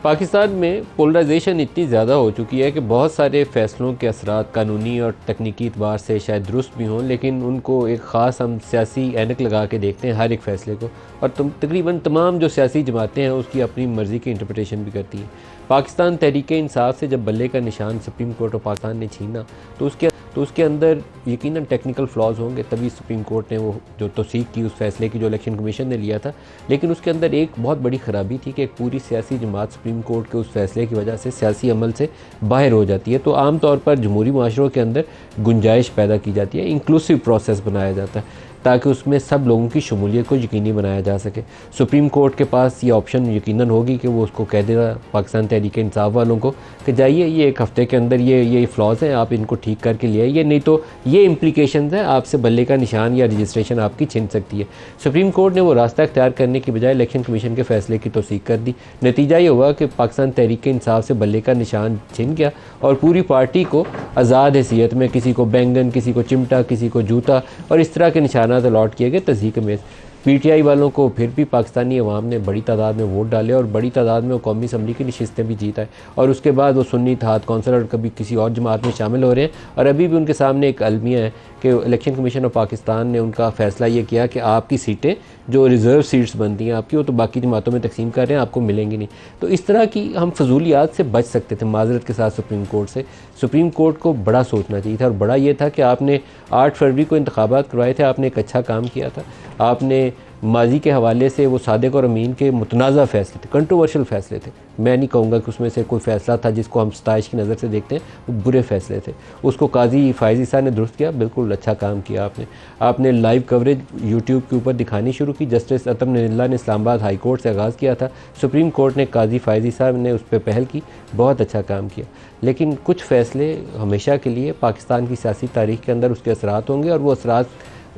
पाकिस्तान में पोलराइजेशन इतनी ज़्यादा हो चुकी है कि बहुत सारे फ़ैसलों के असरात कानूनी और तकनीकी एतबार से शायद दुरुस्त भी हों, लेकिन उनको एक ख़ास हम सियासी ऐनक लगा के देखते हैं हर एक फ़ैसले को, और तकरीबन तमाम जो सियासी जमातें हैं उसकी अपनी मर्ज़ी की इंटरप्रिटेशन भी करती हैं। पाकिस्तान तहरीक इंसाफ से जब बल्ले का निशान सुप्रीम कोर्ट ऑफ पाकिस्तान ने छीना तो उसके अंदर यकीनन टेक्निकल फ्लॉज होंगे, तभी सुप्रीम कोर्ट ने वो जो तौसीक की उस फैसले की जो इलेक्शन कमीशन ने लिया था। लेकिन उसके अंदर एक बहुत बड़ी ख़राबी थी कि एक पूरी सियासी जमात सुप्रीम कोर्ट के उस फैसले की वजह से सियासी अमल से बाहर हो जाती है। तो आम तौर पर जमहूरी माशरों के अंदर गुंजाइश पैदा की जाती है, इंक्लूसिव प्रोसेस बनाया जाता है ताकि उसमें सब लोगों की शमूलियत को यकीनी बनाया जा सके। सुप्रीम कोर्ट के पास ये ऑप्शन यकीनन होगी कि वो उसको कह देगा पाकिस्तान तहरीक इंसाफ वालों को कि जाइए ये एक हफ़्ते के अंदर ये फ़्लॉज़ हैं, आप इनको ठीक करके ले आइए, नहीं तो ये इम्प्लिकेशंस हैं, आपसे बल्ले का निशान या रजिस्ट्रेशन आपकी छिन सकती है। सुप्रीम कोर्ट ने वो रास्ता अख्तियार करने की बजाय इलेक्शन कमीशन के फैसले की तौसीक कर दी। नतीजा ये हुआ कि पाकिस्तान तहरीक इंसाफ से बल्ले का निशान छिन गया और पूरी पार्टी को आज़ाद हैसियत में किसी को बैंगन, किसी को चिमटा, किसी को जूता और इस तरह के निशानात अलॉट किए गए तस्दीक में। पीटीआई वालों को फिर भी पाकिस्तानी अवाम ने बड़ी तादाद में वोट डाले और बड़ी तादाद में वो कौमी असम्बली की नशिस्तें भी जीता है, और उसके बाद वो सुन्नी इत्तेहाद कौंसिलर कभी किसी और जमात में शामिल हो रहे हैं। और अभी भी उनके सामने एक अलमिया है कि इलेक्शन कमीशन ऑफ पाकिस्तान ने उनका फ़ैसला ये किया कि आपकी सीटें जो रिज़र्व सीट्स बनती हैं आपकी, वो तो बाकी जमातों में तकसीम कर रहे हैं, आपको मिलेंगी नहीं। तो इस तरह की हम फजूलियात से बच सकते थे माजरत के साथ सुप्रीम कोर्ट से। सुप्रीम कोर्ट को बड़ा सोचना चाहिए था, और बड़ा ये था कि आपने 8 फरवरी को इंतखाबात करवाए थे, आपने एक अच्छा काम किया था। आपने माजी के हवाले से वो सादिक और अमीन के मुतनाज़ा फ़ैसले थे, कंट्रोवर्शियल फ़ैसले थे, मैं नहीं कहूँगा कि उसमें से कोई फ़ैसला था जिसको हम सताइश की नज़र से देखते हैं, वो बुरे फ़ैसले थे। उसको काजी फ़ायज़ ईसा ने दुरुस्त किया, बिल्कुल अच्छा काम किया आपने लाइव कवरेज यूट्यूब के ऊपर दिखानी शुरू की। जस्टिस अतम निल्ला ने इस्लामाबाद हाई कोर्ट से आगाज़ किया था, सुप्रीम कोर्ट ने काजी फ़ायज़ ईसा ने उस पर पहल की, बहुत अच्छा काम किया। लेकिन कुछ फ़ैसले हमेशा के लिए पाकिस्तान की सियासी तारीख़ के अंदर उसके असरात होंगे, और वो असरात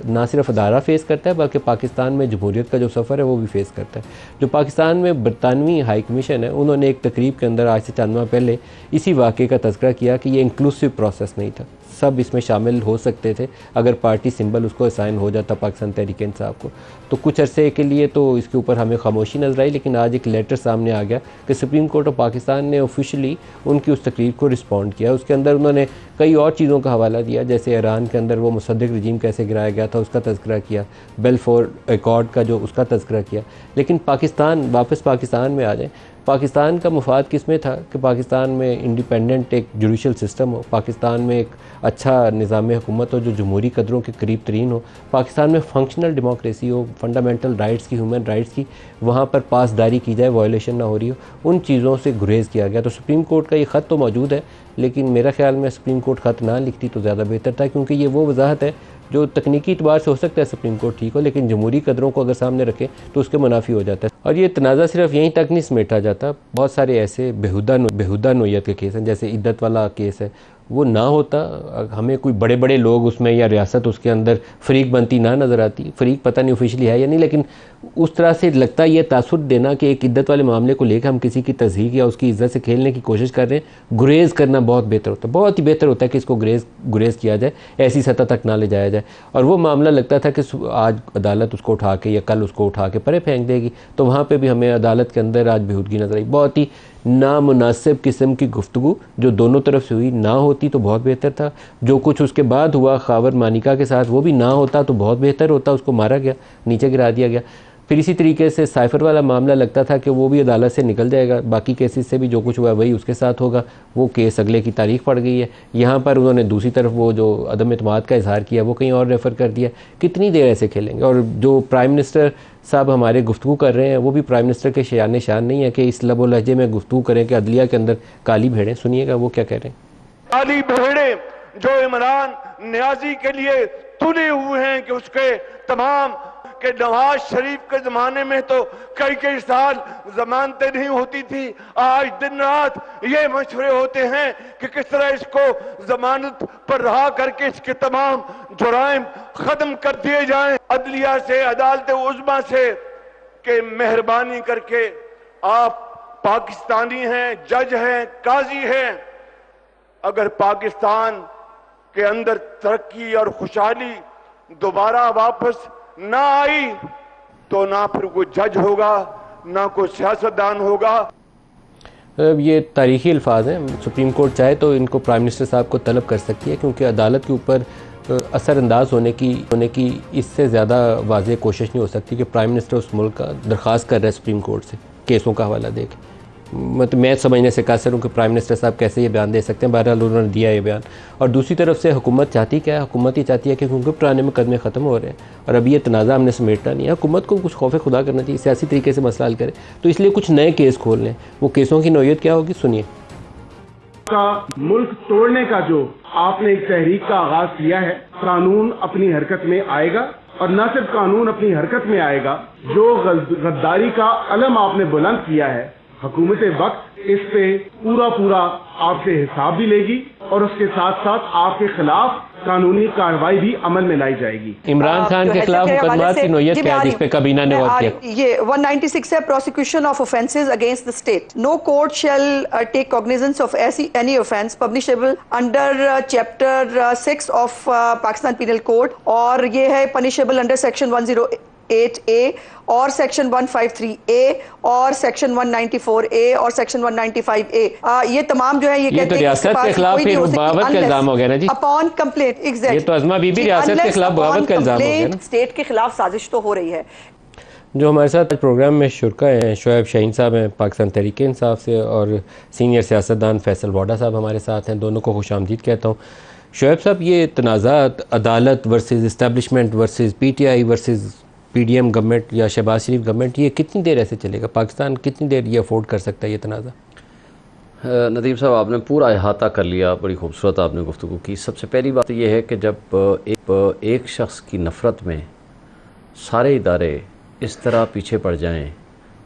ना सिर्फ अदारा फ़ेस करता है बल्कि पाकिस्तान में जमहूरियत का जो सफ़र है वो भी फ़ेस करता है। जो पाकिस्तान में बरतानवी हाई कमीशन है, उन्होंने एक तकरीब के अंदर आज से चंद माह पहले इसी वाक़े का तज़किरा किया कि ये इंक्लूसिव प्रोसेस नहीं था, सब इसमें शामिल हो सकते थे अगर पार्टी सिंबल उसको असाइन हो जाता पाकिस्तान तहरीक इंसाफ को। तो कुछ अरसे के लिए तो इसके ऊपर हमें खामोशी नजर आई, लेकिन आज एक लेटर सामने आ गया कि सुप्रीम कोर्ट ऑफ पाकिस्तान ने ऑफिशियली उनकी उस तकरीर को रिस्पॉन्ड किया। उसके अंदर उन्होंने कई और चीज़ों का हवाला दिया, जैसे ईरान के अंदर वो मुसद्दिक रजीम कैसे गिराया गया था उसका तज़किरा किया, बेलफोर एकॉर्ड का जो उसका तज़किरा किया। लेकिन वापस पाकिस्तान में आ जाए, पाकिस्तान का मुफाद किस में था कि पाकिस्तान में इंडिपेंडेंट एक जुडिशल सिस्टम हो, पाकिस्तान में एक अच्छा निज़ाम हुकूमत हो जो जमहूरी कदरों के करीब तरीन हो, पाकिस्तान में फंक्शनल डेमोक्रेसी हो, फंडामेंटल राइट्स की, ह्यूमन राइट्स की वहाँ पर पासदारी की जाए, वायलेशन ना हो रही हो, उन चीज़ों से गुरेज़ किया गया। तो सुप्रीम कोर्ट का ये ख़त तो मौजूद है, लेकिन मेरा ख्याल में सुप्रीम कोर्ट ख़त ना लिखती तो ज़्यादा बेहतर था, क्योंकि ये वो वजाहत है जो तकनीकी एतबार से हो सकता है सुप्रीम कोर्ट ठीक हो, लेकिन जमहूरी कदरों को अगर सामने रखे तो उसके मुनाफी हो जाता है। और ये तनाज़ा सिर्फ यहीं तक नहीं समेटा जाता, बहुत सारे ऐसे बेहुदा नोयत के केस हैं, जैसे इद्दत वाला केस है, वो ना होता हमें कोई बड़े बड़े लोग उसमें या रियासत उसके अंदर फ़रीक बनती ना नज़र आती। फ़रीक पता नहीं ऑफिशियली है या नहीं, लेकिन उस तरह से लगता है, ये तासुर देना कि एक इद्दत वाले मामले को लेकर हम किसी की तज़हीक या उसकी इज़्ज़त से खेलने की कोशिश कर रहे हैं, गुरेज़ करना बहुत बेहतर होता है, बहुत ही बेहतर होता है कि इसको गुरेज़ किया जाए, ऐसी सतह तक ना ले जाया जाए। और वो मामला लगता था कि आज अदालत उसको उठा के या कल उसको उठा के परे फेंक देगी, तो वहाँ पर भी हमें अदालत के अंदर आज बेहूदगी नज़र आई। बहुत ही नामुनासिब किस्म की गुफ्तगू जो दोनों तरफ से हुई, ना होती तो बहुत बेहतर था। जो कुछ उसके बाद हुआ खावर मानिका के साथ, वो भी ना होता तो बहुत बेहतर होता, उसको मारा गया, नीचे गिरा दिया गया। फिर इसी तरीके से साइफ़र वाला मामला लगता था कि वो भी अदालत से निकल जाएगा, बाकी केसेस से भी जो कुछ हुआ वही उसके साथ होगा, वो केस अगले की तारीख पड़ गई है। यहाँ पर उन्होंने दूसरी तरफ वो जो अदम एतमाद का इजहार किया वो कहीं और रेफ़र कर दिया। कितनी देर ऐसे खेलेंगे? और जो प्राइम मिनिस्टर साहब हमारे गुफ्तगू कर रहे हैं, वो भी प्राइम मिनिस्टर के शान शान नहीं है कि इस लब व लहजे में गुफ्तगू करें कि अदलिया के अंदर काली भेड़ें। सुनिएगा वो क्या कह रहे हैं। काली भेड़ें जो इमरान नियाजी के लिए तुले हुए हैं कि उसके तमाम के नवाज शरीफ के जमाने में तो कई साल जमानतें नहीं होती थी, आज दिन रात ये मशवरे होते हैं कि किस तरह इसको जमानत पर रहा करके इसके तमाम जुराइम खत्म कर दिए जाएं। अदलिया से, अदालत उज़्मा से कि मेहरबानी करके आप पाकिस्तानी हैं, जज हैं, काजी हैं, अगर पाकिस्तान के अंदर तरक्की और खुशहाली दोबारा वापस ना आई तो ना फिर कोई जज होगा, ना कोई सियासतदान होगा। ये तारीख़ी अल्फाज हैं। सुप्रीम कोर्ट चाहे तो इनको प्राइम मिनिस्टर साहब को तलब कर सकती है, क्योंकि अदालत के ऊपर असरअंदाज होने की इससे ज़्यादा वाज़ेह कोशिश नहीं हो सकती कि प्राइम मिनिस्टर उस मुल्क का दरख्वास्त कर रहा है सुप्रीम कोर्ट से केसों का हवाला दे के। मतलब मैं समझने से कासर हूँ कि प्राइम मिनिस्टर साहब कैसे ये बयान दे सकते हैं। बहरहाल उन्होंने दिया ये बयान। और दूसरी तरफ से हुकूमत चाहती क्या है? हुकूमत ही चाहती है कि क्योंकि पुराने मुकदमे ख़त्म हो रहे हैं और अभी ये तनाज़ा हमने समेटना नहीं है। हुकूमत को कुछ खौफ खुदा करना चाहिए, सियासी तरीके से मसला हल करे, तो इसलिए कुछ नए केस खोल लें। वो केसों की नौयत क्या होगी, सुनिए। का मुल्क तोड़ने का जो आपने एक तहरीक का आगाज किया है, कानून अपनी हरकत में आएगा, और न सिर्फ कानून अपनी हरकत में आएगा, जो गद्दारी का अलम आपने बुलंद किया है, हुकूमत वक्त इस पे पूरा आपसे हिसाब भी लेगी और उसके साथ साथ आपके खिलाफ कानूनी कार्रवाई भी अमल में लाई जाएगी। इमरान खान के खिलाफ मुकदमा की नौयत क्या है जिस पे काबीना ने गौर किया? ये 196 है, prosecution of offences against the state. No court shall take cognizance of any offence punishable under chapter 6 of Pakistan penal code, और ये है पनिशेबल अंडर सेक्शन 108A और सेक्शन 153A और सेक्शन 194A और सेक्शन 195A। ये तमाम जो है ये कहते हैं रियासत के खिलाफ फिर बगावत का इल्जाम हो गया ना जी। Upon complaint, exactly. ये तो अज़मा बीबी रियासत के खिलाफ बगावत का इल्जाम हो गया ना। स्टेट के खिलाफ साजिश तो हो रही है। जो हमारे साथ प्रोग्राम में शुरका हैं, शोएब शाहीन साहब हैं पाकिस्तान तहरीक इंसाफ से, और सीनियर सियासतदान फैसल वाडा साहब हमारे साथ हैं। दोनों को खुशामदीद कहता हूँ। शोएब साहब, ये तनाज़ात अदालत versus establishment versus PTI versus PDM government या शहबाज शरीफ गवर्नमेंट, ये कितनी देर ऐसे चलेगा? पाकिस्तान कितनी देर ये अफोर्ड कर सकता है ये तनाज़ा? नदीम साहब, आपने पूरा अहाता कर लिया, बड़ी खूबसूरत आपने गुफ्तगू की। सबसे पहली बात यह है कि जब एक शख्स की नफ़रत में सारे इदारे इस तरह पीछे पड़ जाएं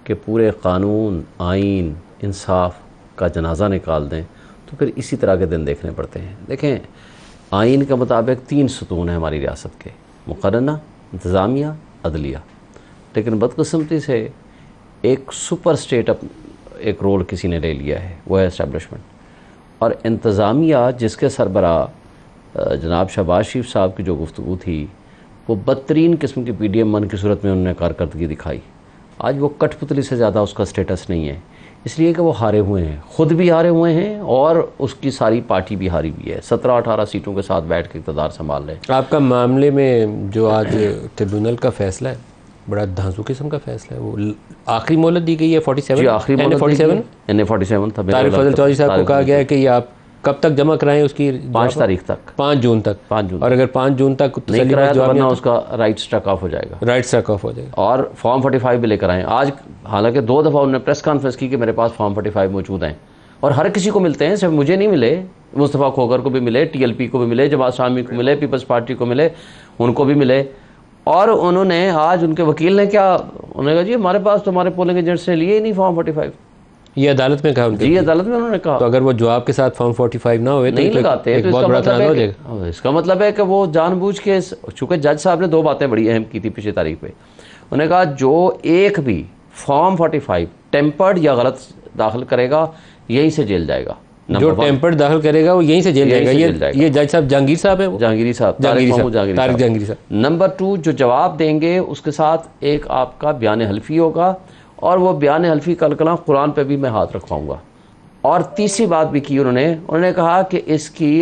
कि पूरे कानून, आइन, इंसाफ का जनाजा निकाल दें, तो फिर इसी तरह के दिन देखने पड़ते हैं। देखें, आइन के मुताबिक 3 सतून हैं हमारी रियासत के, मुक़र्रना, इंतज़ामिया, अदलिया। लेकिन बदकिस्मती से एक सुपर स्टेट एक रोल किसी ने ले लिया है, वो है इस्टेब्लिशमेंट। और इंतज़ामिया जिसके सरबराह जनाब शहबाज शरीफ साहब की जो गुफ्तगू थी, वो बदतरीन किस्म की PDM 1 की सूरत में उन्होंने कारकर्दगी दिखाई। आज वो कठपुतली से ज़्यादा उसका स्टेटस नहीं है, इसलिए कि वो हारे हुए हैं, ख़ुद भी हारे हुए हैं और उसकी सारी पार्टी भी हारी हुई है। 17-18 सीटों के साथ बैठ के इक़्तिदार संभाल रहे हैं। आपका मामले में जो आज ट्रिब्यूनल का फ़ैसला है, बड़ा धांसू किस्म का फ़ैसला है। वो आखिरी मोहलत दी गई है 47 जी, आखिरी मोहलत 47 था। तारिक फजल चौधरी साहब को कहा गया है कि ये आप कब तक जमा कराएं? उसकी 5 तारीख तक, 5 जून तक। और अगर 5 जून तक नहीं कराया तो वरना उसका राइट स्ट्रक ऑफ हो जाएगा। राइट स्ट्रक ऑफ हो जाएगा। और फॉर्म 45 भी लेकर आए आज। हालांकि 2 दफ़ा उन्होंने प्रेस कॉन्फ्रेंस की कि मेरे पास फॉर्म 45 मौजूद हैं, और हर किसी को मिलते हैं, सिर्फ मुझे नहीं मिले। मुस्तफ़ा खोखर को भी मिले, TLP को भी मिले, जमात इस्लामी को मिले, पीपल्स पार्टी को मिले, उनको भी मिले। और उन्होंने आज उनके वकील ने क्या, उन्होंने कहा जी हमारे पास तो हमारे पोलिंग एजेंट्स ने लिए ही नहीं फॉर्म 45। ये अदालत में कहा उनके? जी, अदालत में उन्होंने कहा। तो अगर वो जवाब के साथ फॉर्म 45 ना हुए तो नहीं लगाते, तो बहुत बड़ा तनाज़ा हो जाएगा। इसका मतलब है कि वो जानबूझ के, चूँकि जज साहब ने 2 बातें बड़ी अहम की थी पिछली तारीख पे। उन्होंने कहा जो एक भी फॉर्म 45 टेम्पर्ड या गलत दाखिल करेगा, यहीं से जेल जाएगा। जो टेम्पर्ड दाखिल करेगा वो यहीं से जेल जाएगा। ये जज साहब जहांगीर साहब है, जहांगीरी साहब, तारिक जहांगीरी साहब। नंबर 2, जो जवाब देंगे उसके साथ एक आपका बयान हल्फी होगा, और वो बयान हल्फी कल कलाम कुरान पे भी मैं हाथ रखवाऊंगा। और तीसरी बात भी की उन्होंने कहा कि इसकी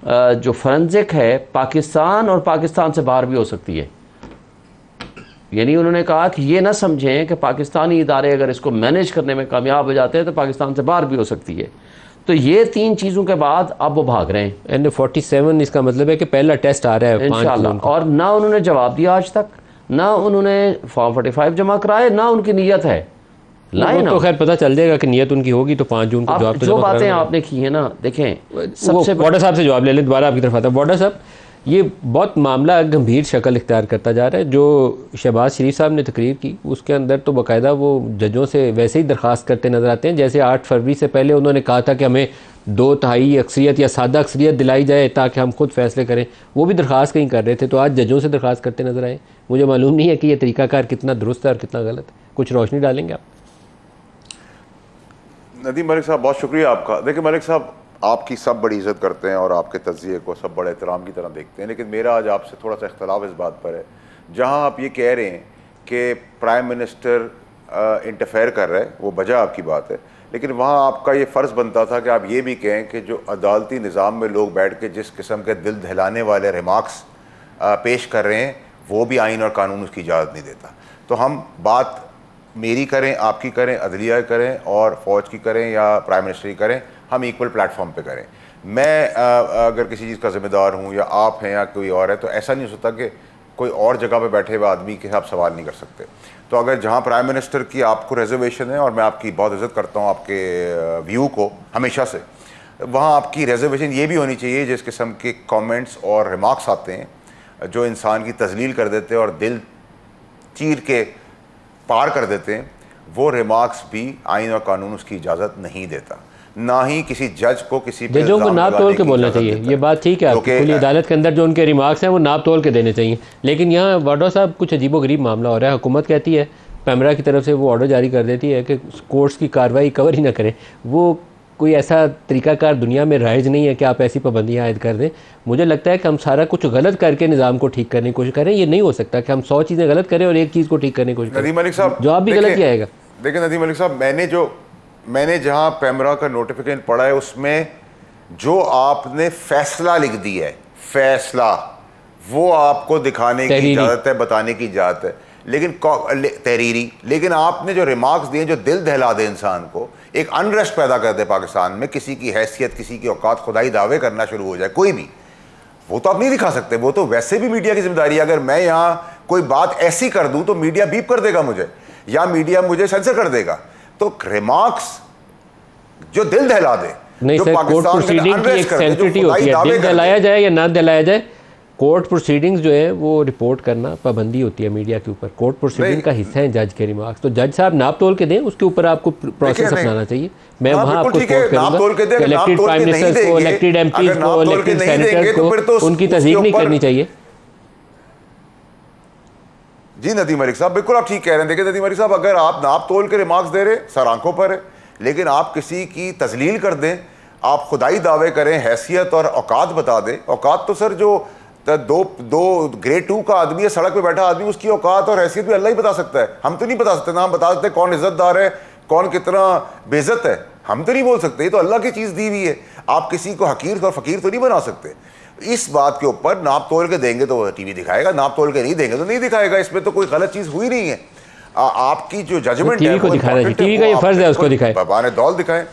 जो फॉरेंसिक है पाकिस्तान और पाकिस्तान से बाहर भी हो सकती है। यानी उन्होंने कहा कि ये ना समझें कि पाकिस्तानी इदारे अगर इसको मैनेज करने में कामयाब हो जाते हैं तो पाकिस्तान से बाहर भी हो सकती है। तो ये 3 चीज़ों के बाद अब वो भाग रहे हैं। NA47 इसका मतलब है कि पहला टेस्ट आ रहा है इंशाअल्लाह। और ना उन्होंने जवाब दिया आज तक, ना उन्होंने फॉर्म 45 जमा कराए, ना उनकी नीयत है। लाए ना, तो खैर पता चल जाएगा कि नीयत उनकी होगी तो 5 जून को जवाब तो जो बातें आपने की है ना, देखें सबसे वाडा साहब से जवाब ले लें। दोबारा आपकी तरफ आता है वाडा साहब, ये बहुत मामला गंभीर शक्ल इख्तियार करता जा रहा है। जो शहबाज शरीफ साहब ने तकरीर की उसके अंदर तो बाकायदा वो जजों से वैसे ही दरख्वास्त करते नज़र आते हैं जैसे 8 फरवरी से पहले उन्होंने कहा था कि हमें 2/3 अक्सरियत या सादा अक्सरियत दिलाई जाए ताकि हम खुद फैसले करें। वो भी दरख्वास्त कहीं कर रहे थे, तो आज जजों से दरख्वास्त करते नज़र आए। मुझे मालूम नहीं है कि ये तरीकाकार कितना दुरुस्त है और कितना गलत है। कुछ रोशनी डालेंगे आप? नदीम मलिक साहब, बहुत शुक्रिया आपका। देखिए मलिक साहब, आपकी सब बड़ी इज़्ज़त करते हैं और आपके तज़किये को सब बड़े एहतराम की तरह देखते हैं, लेकिन मेरा आज आपसे थोड़ा सा इख्तलाफ इस बात पर है, जहां आप ये कह रहे हैं कि प्राइम मिनिस्टर इंटरफेयर कर रहा है, वो वजह आपकी बात है, लेकिन वहाँ आपका ये फ़र्ज़ बनता था कि आप ये भी कहें कि जो अदालती निज़ाम में लोग बैठ के जिस किस्म के दिल दहलाने वाले रिमार्क्स पेश कर रहे हैं वो भी आइन और कानून उसकी इजाज़त नहीं देता। तो हम बात मेरी करें, आपकी करें, अदलिया करें और फ़ौज की करें या प्राइम मिनिस्टर की करें, हम इक्वल प्लेटफॉर्म पे करें। मैं अगर किसी चीज़ का ज़िम्मेदार हूँ या आप हैं या कोई और है, तो ऐसा नहीं हो सकता कि कोई और जगह पे बैठे हुए आदमी के आप सवाल नहीं कर सकते। तो अगर जहाँ प्राइम मिनिस्टर की आपको रिजर्वेशन है, और मैं आपकी बहुत इज़्ज़त करता हूँ आपके व्यू को हमेशा से, वहाँ आपकी रिजर्वेशन ये भी होनी चाहिए जिस किस्म के कमेंट्स और रिमार्क्स आते हैं जो इंसान की तजलील कर देते हैं और दिल चीर के पार कर देते हैं, वो रिमार्क्स भी आइन और कानून उसकी इजाज़त नहीं देता। ना ही किसी जज को किसी पे जजों को नाप तोल के बोलना चाहिए। ये बात ठीक है आपकी, खुली अदालत के अंदर जो उनके रिमार्क्स हैं वो नाप तोल के देने चाहिए। लेकिन यहाँ वाडा साहब कुछ अजीबोगरीब मामला हो रहा है। हुकूमत कहती है, पैमरा की तरफ से वो ऑर्डर जारी कर देती है कि कोर्ट्स की कार्रवाई कवर ही ना करें। वो कोई ऐसा तरीकाकार दुनिया में राइज नहीं है कि आप ऐसी पाबंदियाँ आयद कर दें। मुझे लगता है कि हम सारा कुछ गलत करके निज़ाम को ठीक करने की कोशिश करें। ये नहीं हो सकता कि हम 100 चीज़ें गलत करें और एक चीज़ को ठीक करने की कोशिश करें। नदीम मलिक साहब, जवाब भी गलत ही आएगा। देखिए नदीम मलिक साहब, मैंने जहाँ पैमरा का नोटिफिकेशन पढ़ा है उसमें जो आपने फैसला लिख दिया है, फैसला वो आपको दिखाने की इजाज़त है, बताने की इजाज़त है, लेकिन तहरीरी, लेकिन आपने जो रिमार्क्स दिए जो दिल दहला दे इंसान को, एक अनरेस्ट पैदा कर दे पाकिस्तान में, किसी की हैसियत, किसी की औकात, खुदाई दावे करना शुरू हो जाए कोई भी, वो तो आप नहीं दिखा सकते। वो तो वैसे भी मीडिया की जिम्मेदारी है। अगर मैं यहाँ कोई बात ऐसी कर दूँ तो मीडिया बीप कर देगा मुझे, या मीडिया मुझे सेंसर कर देगा। तो रिमार्क्स जो दिल दहला दे, नहीं सर, कोर्ट प्रोसीडिंग की एक सेंसिटिविटी होती है, दिल दहलाया जाए या ना दहलाया जाए, कोर्ट प्रोसीडिंग्स जो है वो रिपोर्ट करना पाबंदी होती है मीडिया के ऊपर। कोर्ट प्रोसीडिंग का हिस्सा है जज के रिमार्क्स। तो जज साहब नाप तोल के दें, उसके ऊपर आपको प्रोसेस अपनाना चाहिए। मैं वहाँ आपको सपोर्ट करूँगा। इलेक्टेड प्राइम मिनिस्टर को, इलेक्टेड एमपीज को, इलेक्टेड सेनेटर्स को उनकी तस्दीक नहीं करनी चाहिए। जी नदीम मलिक साहब, बिल्कुल आप ठीक कह रहे हैं। देखिए नदीम मलिक साहब, अगर आप नाप तोल के रिमार्क्स दे रहे, सर आंखों पर है, लेकिन आप किसी की तजलील कर दें, आप खुदाई दावे करें, हैसियत और औकात बता दें। औकात तो सर जो दो ग्रेड 2 का आदमी है, सड़क पे बैठा आदमी, उसकी औकात और हैसियत भी अल्लाह ही बता सकता है। हम तो नहीं बता सकते ना, हम बता सकते कौन इज्जतदार है, कौन कितना बेइज्जत है, हम तो नहीं बोल सकते। ये तो अल्लाह की चीज़ दी हुई है। आप किसी को हकीर और फ़कीर तो नहीं बना सकते। इस बात के ऊपर नाप तोल के देंगे तो टीवी दिखाएगा, नाप तोल के नहीं देंगे तो नहीं दिखाएगा। इसमें तो कोई गलत चीज़ हुई नहीं है। आपकी जो जजमेंट है, टीवी को दिखाना चाहिए, टीवी का ये फर्ज है उसको दिखाए, बाबाने दौल दिखाएं।